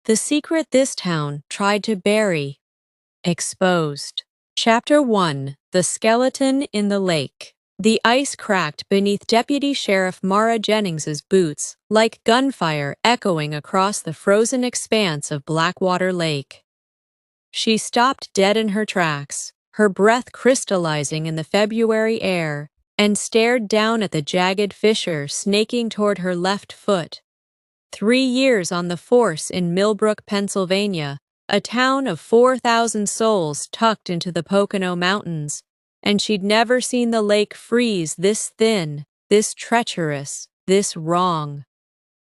The secret this town tried to bury. Exposed. Chapter 1. The Skeleton in the Lake. The ice cracked beneath Deputy Sheriff Mara Jennings's boots, like gunfire echoing across the frozen expanse of Blackwater Lake. She stopped dead in her tracks, her breath crystallizing in the February air, and stared down at the jagged fissure snaking toward her left foot. 3 years on the force in Millbrook, Pennsylvania, a town of 4,000 souls tucked into the Pocono Mountains, and she'd never seen the lake freeze this thin, this treacherous, this wrong.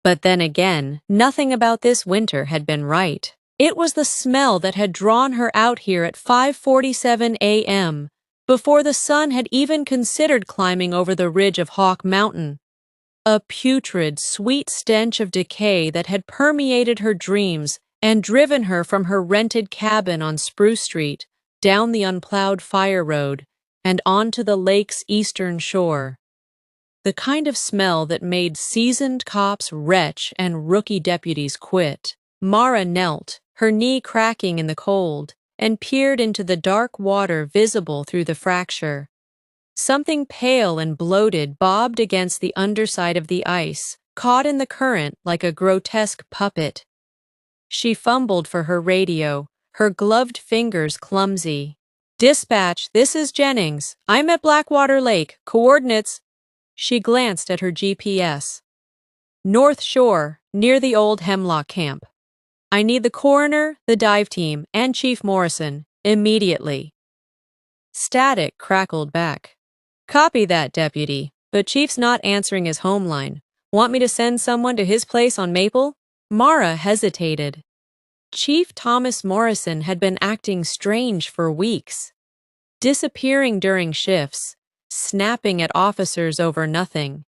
But then again, nothing about this winter had been right. It was the smell that had drawn her out here at 5:47 a.m., before the sun had even considered climbing over the ridge of Hawk Mountain. A putrid, sweet stench of decay that had permeated her dreams and driven her from her rented cabin on Spruce Street, down the unplowed fire road, and onto the lake's eastern shore. The kind of smell that made seasoned cops retch and rookie deputies quit. Mara knelt, her knee cracking in the cold, and peered into the dark water visible through the fracture. Something pale and bloated bobbed against the underside of the ice, caught in the current like a grotesque puppet. She fumbled for her radio, her gloved fingers clumsy. "Dispatch, this is Jennings. I'm at Blackwater Lake. Coordinates." She glanced at her GPS. "North Shore, near the old Hemlock Camp. I need the coroner, the dive team, and Chief Morrison, immediately." Static crackled back. "Copy that, Deputy, but Chief's not answering his home line. Want me to send someone to his place on Maple?" Mara hesitated. Chief Thomas Morrison had been acting strange for weeks, disappearing during shifts, snapping at officers over nothing,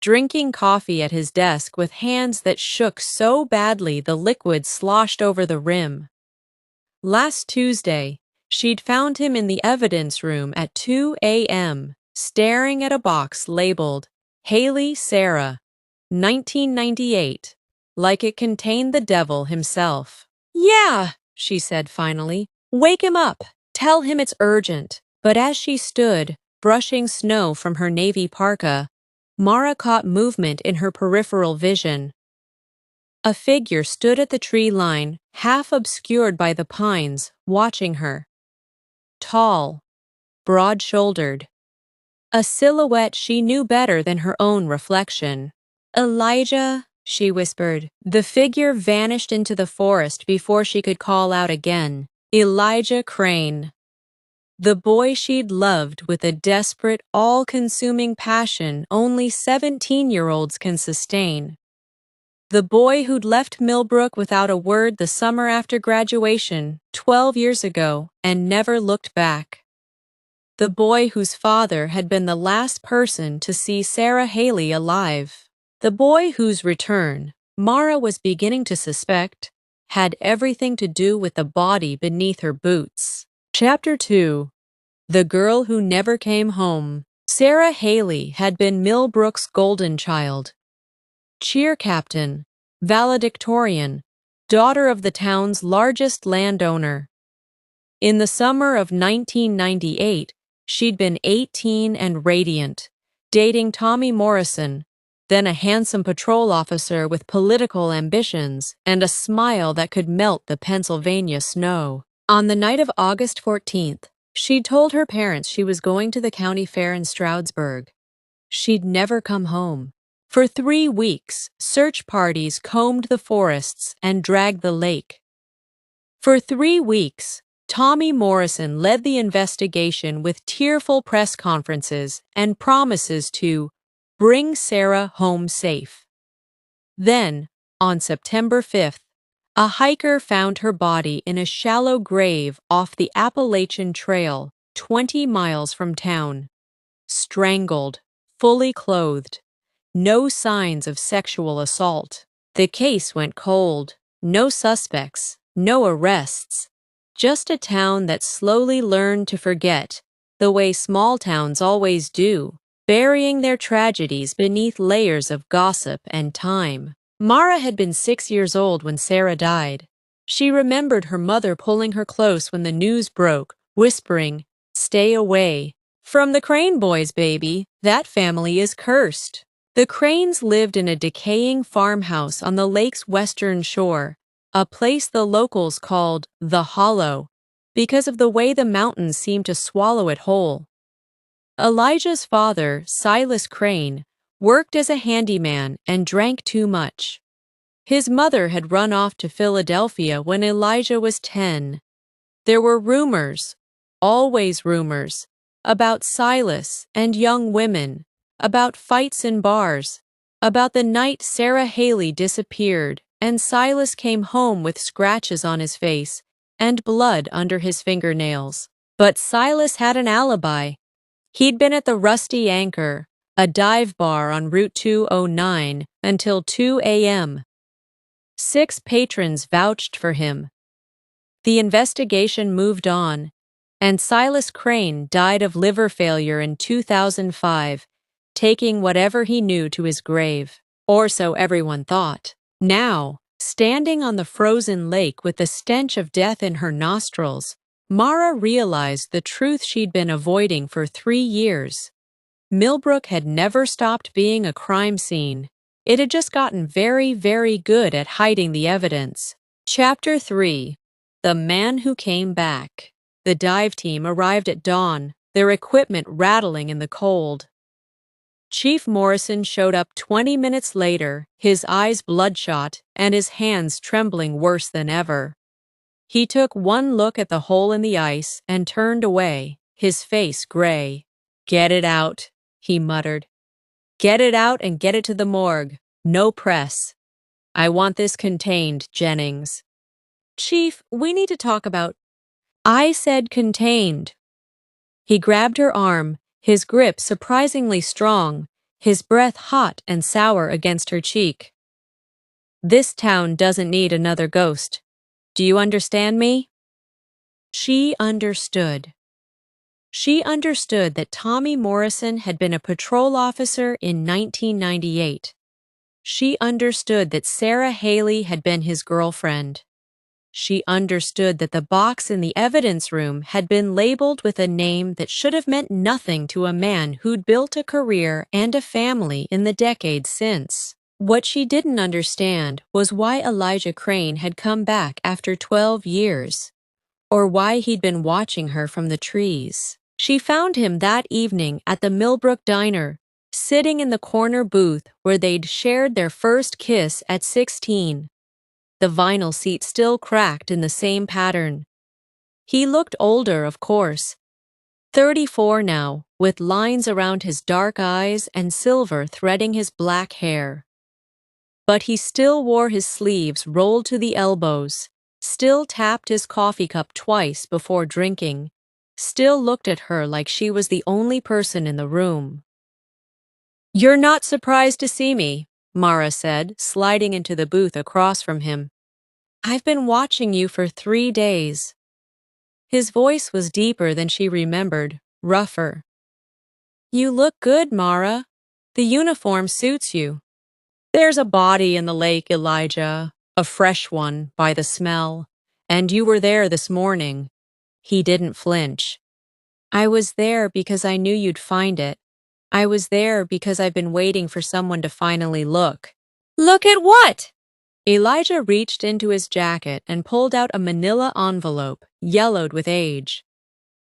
drinking coffee at his desk with hands that shook so badly the liquid sloshed over the rim. Last Tuesday, she'd found him in the evidence room at 2 a.m., staring at a box labeled Haley Sarah, 1998, like it contained the devil himself. "Yeah," she said finally. "Wake him up. Tell him it's urgent." But as she stood, brushing snow from her navy parka, Mara caught movement in her peripheral vision. A figure stood at the tree line, half obscured by the pines, watching her. Tall, broad-shouldered. A silhouette she knew better than her own reflection. "Elijah," she whispered. The figure vanished into the forest before she could call out again. Elijah Crane. The boy she'd loved with a desperate, all-consuming passion only 17-year-olds can sustain. The boy who'd left Millbrook without a word the summer after graduation, 12 years ago, and never looked back. The boy whose father had been the last person to see Sarah Haley alive. The boy whose return, Mara was beginning to suspect, had everything to do with the body beneath her boots. Chapter 2. The Girl Who Never Came Home. Sarah Haley had been Millbrook's golden child. Cheer captain, valedictorian, daughter of the town's largest landowner. In the summer of 1998, she'd been 18 and radiant, dating Tommy Morrison, then a handsome patrol officer with political ambitions and a smile that could melt the Pennsylvania snow. On the night of August 14th, she'd told her parents she was going to the county fair in Stroudsburg. She'd never come home. For 3 weeks, search parties combed the forests and dragged the lake. For 3 weeks, Tommy Morrison led the investigation with tearful press conferences and promises to bring Sarah home safe. Then, on September 5th, a hiker found her body in a shallow grave off the Appalachian Trail, 20 miles from town. Strangled, fully clothed. No signs of sexual assault. The case went cold. No suspects, no arrests. Just a town that slowly learned to forget, the way small towns always do, burying their tragedies beneath layers of gossip and time. Mara had been 6 years old when Sarah died. She remembered her mother pulling her close when the news broke, whispering, "Stay away from the Crane boys, baby. That family is cursed." The Cranes lived in a decaying farmhouse on the lake's western shore, a place the locals called the Hollow, because of the way the mountains seemed to swallow it whole. Elijah's father, Silas Crane, worked as a handyman and drank too much. His mother had run off to Philadelphia when Elijah was 10. There were rumors, always rumors, about Silas and young women, about fights in bars, about the night Sarah Haley disappeared and Silas came home with scratches on his face and blood under his fingernails. But Silas had an alibi. He'd been at the Rusty Anchor, a dive bar on Route 209, until 2 a.m. 6 patrons vouched for him. The investigation moved on, and Silas Crane died of liver failure in 2005, taking whatever he knew to his grave. Or so everyone thought. Now, standing on the frozen lake with the stench of death in her nostrils, Mara realized the truth she'd been avoiding for 3 years. Millbrook had never stopped being a crime scene. It had just gotten very, very good at hiding the evidence. Chapter 3. The Man Who Came Back. The dive team arrived at dawn, their equipment rattling in the cold. Chief Morrison showed up 20 minutes later, his eyes bloodshot and his hands trembling worse than ever. He took one look at the hole in the ice and turned away, his face gray. "Get it out," he muttered. "Get it out and get it to the morgue. No press. I want this contained, Jennings." "Chief, we need to talk about—" "I said contained." He grabbed her arm, his grip surprisingly strong, his breath hot and sour against her cheek. "This town doesn't need another ghost. Do you understand me?" She understood. She understood that Tommy Morrison had been a patrol officer in 1998. She understood that Sarah Haley had been his girlfriend. She understood that the box in the evidence room had been labeled with a name that should have meant nothing to a man who'd built a career and a family in the decades since. What she didn't understand was why Elijah Crane had come back after 12 years, or why he'd been watching her from the trees. She found him that evening at the Millbrook Diner, sitting in the corner booth where they'd shared their first kiss at 16. The vinyl seat still cracked in the same pattern. He looked older, of course. 34 now, with lines around his dark eyes and silver threading his black hair. But he still wore his sleeves rolled to the elbows, still tapped his coffee cup twice before drinking, still looked at her like she was the only person in the room. "You're not surprised to see me," Mara said, sliding into the booth across from him. "I've been watching you for 3 days." His voice was deeper than she remembered, rougher. "You look good, Mara. The uniform suits you." "There's a body in the lake, Elijah, a fresh one by the smell, and you were there this morning." He didn't flinch. "I was there because I knew you'd find it. I was there because I've been waiting for someone to finally look." "Look at what?" Elijah reached into his jacket and pulled out a manila envelope, yellowed with age.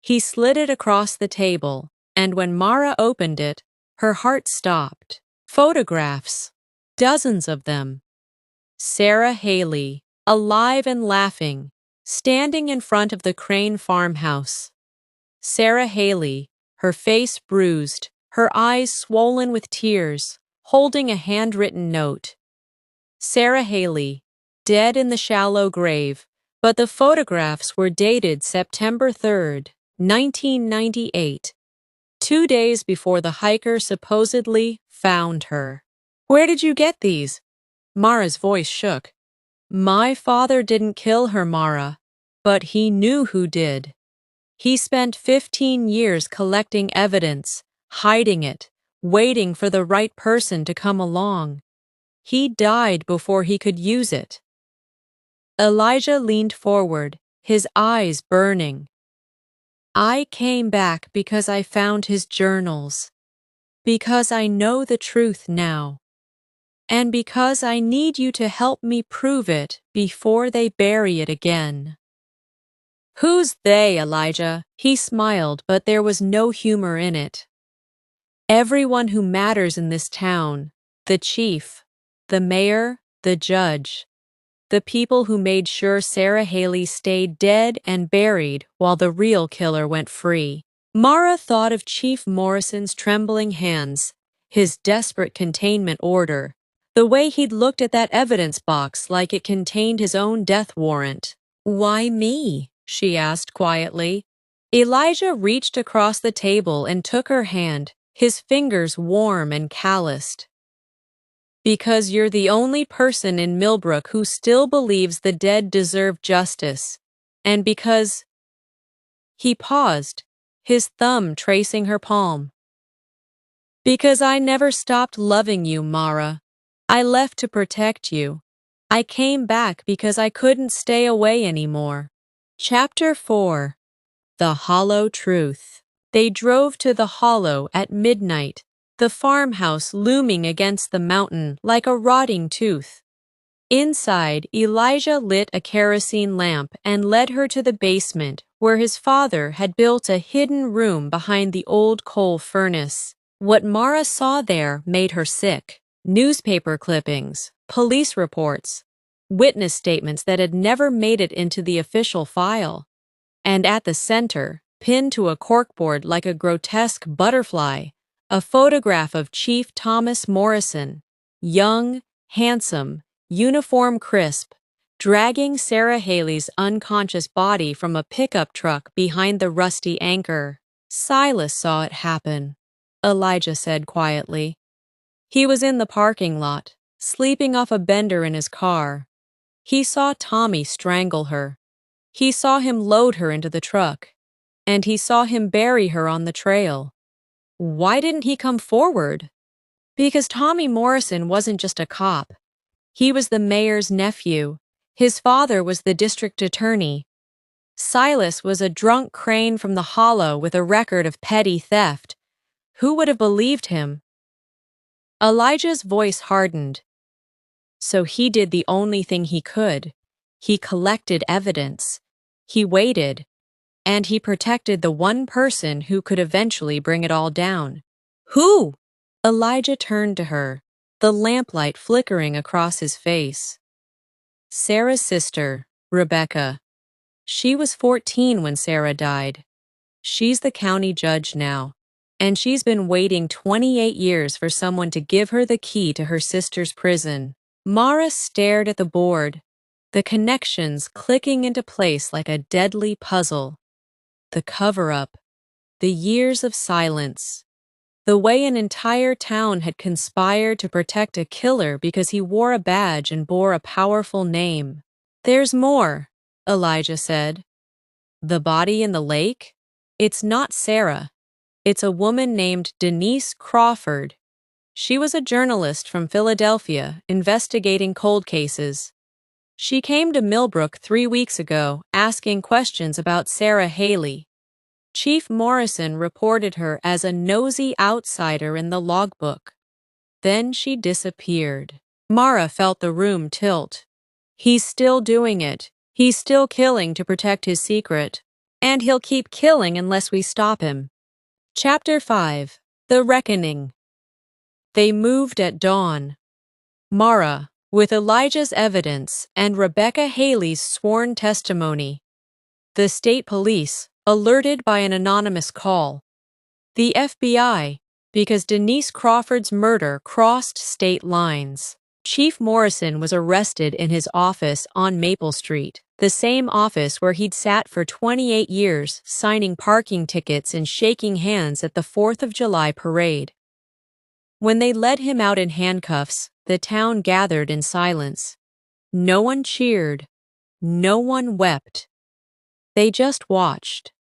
He slid it across the table, and when Mara opened it, her heart stopped. Photographs. Dozens of them. Sarah Haley, alive and laughing, standing in front of the Crane farmhouse. Sarah Haley, her face bruised, her eyes swollen with tears, holding a handwritten note. Sarah Haley, dead in the shallow grave, but the photographs were dated September 3rd, 1998, 2 days before the hiker supposedly found her. "Where did you get these?" Mara's voice shook. "My father didn't kill her, Mara, but he knew who did. He spent 15 years collecting evidence, hiding it, waiting for the right person to come along. He died before he could use it. Elijah leaned forward, his eyes burning. I came back because I found his journals, because I know the truth now, and because I need you to help me prove it before they bury it again. Who's they, Elijah? He smiled, but there was no humor in it. Everyone who matters in this town, the chief, the mayor, the judge, the people who made sure Sarah Haley stayed dead and buried while the real killer went free. Mara thought of Chief Morrison's trembling hands, his desperate containment order, the way he'd looked at that evidence box like it contained his own death warrant. Why me? She asked quietly. Elijah reached across the table and took her hand, his fingers warm and calloused. Because you're the only person in Millbrook who still believes the dead deserve justice, and because... He paused, his thumb tracing her palm. Because I never stopped loving you, Mara. I left to protect you. I came back because I couldn't stay away anymore. Chapter 4. The Hollow Truth. They drove to the hollow at midnight, the farmhouse looming against the mountain like a rotting tooth. Inside, Elijah lit a kerosene lamp and led her to the basement, where his father had built a hidden room behind the old coal furnace. What Mara saw there made her sick. Newspaper clippings, police reports, witness statements that had never made it into the official file. And at the center, pinned to a corkboard like a grotesque butterfly, a photograph of Chief Thomas Morrison, young, handsome, uniform crisp, dragging Sarah Haley's unconscious body from a pickup truck behind the rusty anchor. Silas saw it happen, Elijah said quietly. He was in the parking lot, sleeping off a bender in his car. He saw Tommy strangle her. He saw him load her into the truck, and he saw him bury her on the trail. Why didn't he come forward? Because Tommy Morrison wasn't just a cop. He was the mayor's nephew. His father was the district attorney. Silas was a drunk crane from the hollow with a record of petty theft. Who would have believed him? Elijah's voice hardened. So he did the only thing he could. He collected evidence. He waited. And he protected the one person who could eventually bring it all down. Who? Elijah turned to her, the lamplight flickering across his face. Sarah's sister, Rebecca. She was 14 when Sarah died. She's the county judge now, and she's been waiting 28 years for someone to give her the key to her sister's prison. Mara stared at the board, the connections clicking into place like a deadly puzzle. The cover-up, the years of silence, the way an entire town had conspired to protect a killer because he wore a badge and bore a powerful name. There's more, Elijah said. The body in the lake? It's not Sarah. It's a woman named Denise Crawford. She was a journalist from Philadelphia investigating cold cases. She came to Millbrook 3 weeks ago asking questions about Sarah Haley. Chief Morrison reported her as a nosy outsider in the logbook. Then she disappeared. Mara felt the room tilt. He's still doing it. He's still killing to protect his secret. And he'll keep killing unless we stop him. Chapter 5. The Reckoning. They moved at dawn. Mara, with Elijah's evidence and Rebecca Haley's sworn testimony. The state police, alerted by an anonymous call. The FBI, because Denise Crawford's murder crossed state lines. Chief Morrison was arrested in his office on Maple Street, the same office where he'd sat for 28 years signing parking tickets and shaking hands at the 4th of July parade. When they led him out in handcuffs, the town gathered in silence. No one cheered. No one wept. They just watched,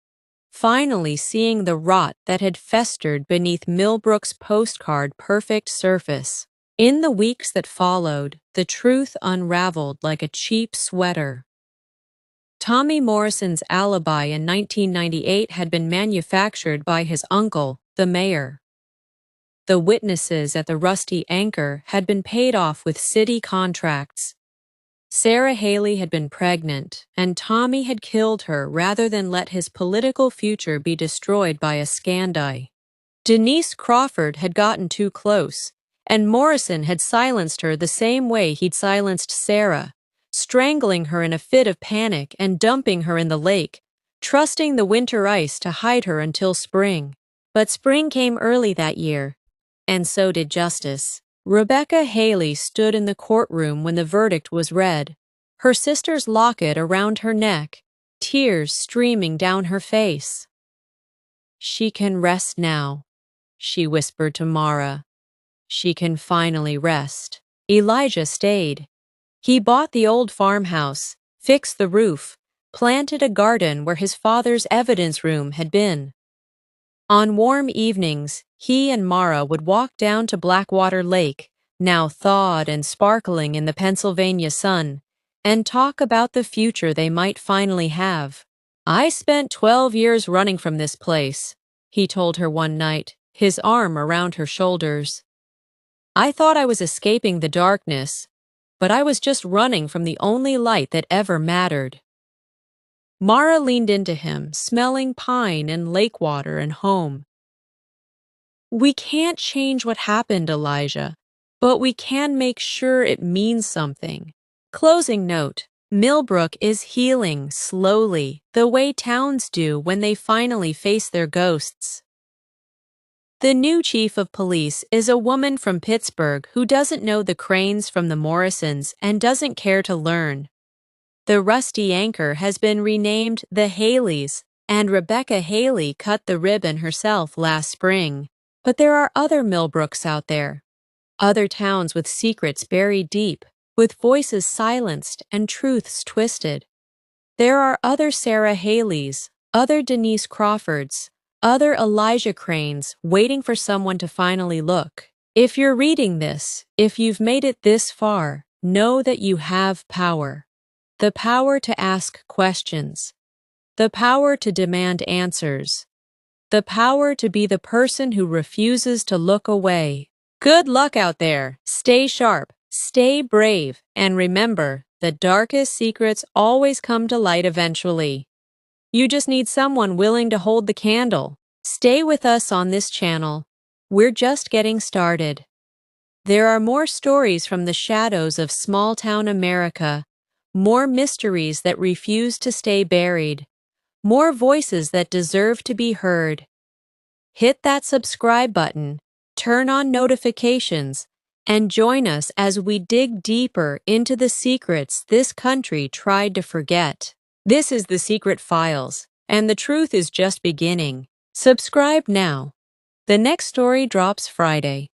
finally seeing the rot that had festered beneath Millbrook's postcard-perfect surface. In the weeks that followed, the truth unraveled like a cheap sweater. Tommy Morrison's alibi in 1998 had been manufactured by his uncle, the mayor. The witnesses at the Rusty Anchor had been paid off with city contracts. Sarah Haley had been pregnant, and Tommy had killed her rather than let his political future be destroyed by a scandi. Denise Crawford had gotten too close, and Morrison had silenced her the same way he'd silenced Sarah, strangling her in a fit of panic and dumping her in the lake, trusting the winter ice to hide her until spring. But spring came early that year, and so did justice. Rebecca Haley stood in the courtroom when the verdict was read, her sister's locket around her neck, tears streaming down her face. "She can rest now," she whispered to Mara. "She can finally rest." Elijah stayed. He bought the old farmhouse, fixed the roof, planted a garden where his father's evidence room had been. On warm evenings, he and Mara would walk down to Blackwater Lake, now thawed and sparkling in the Pennsylvania sun, and talk about the future they might finally have. "I spent 12 years running from this place," he told her one night, his arm around her shoulders. "I thought I was escaping the darkness, but I was just running from the only light that ever mattered." Mara leaned into him, smelling pine and lake water and home. "We can't change what happened, Elijah, but we can make sure it means something." Closing note: Millbrook is healing slowly, the way towns do when they finally face their ghosts. The new chief of police is a woman from Pittsburgh who doesn't know the Cranes from the Morrisons and doesn't care to learn. The Rusty Anchor has been renamed the Haleys, and Rebecca Haley cut the ribbon herself last spring. But there are other Millbrooks out there, other towns with secrets buried deep, with voices silenced and truths twisted. There are other Sarah Haleys, other Denise Crawfords, other Elijah Cranes waiting for someone to finally look. If you're reading this, if you've made it this far, know that you have power. The power to ask questions. The power to demand answers. The power to be the person who refuses to look away. Good luck out there. Stay sharp, stay brave, and remember, the darkest secrets always come to light eventually. You just need someone willing to hold the candle. Stay with us on this channel. We're just getting started. There are more stories from the shadows of small-town America, more mysteries that refuse to stay buried, more voices that deserve to be heard. Hit that subscribe button, turn on notifications, and join us as we dig deeper into the secrets this country tried to forget. This is The Secret Files, and the truth is just beginning. Subscribe now. The next story drops Friday.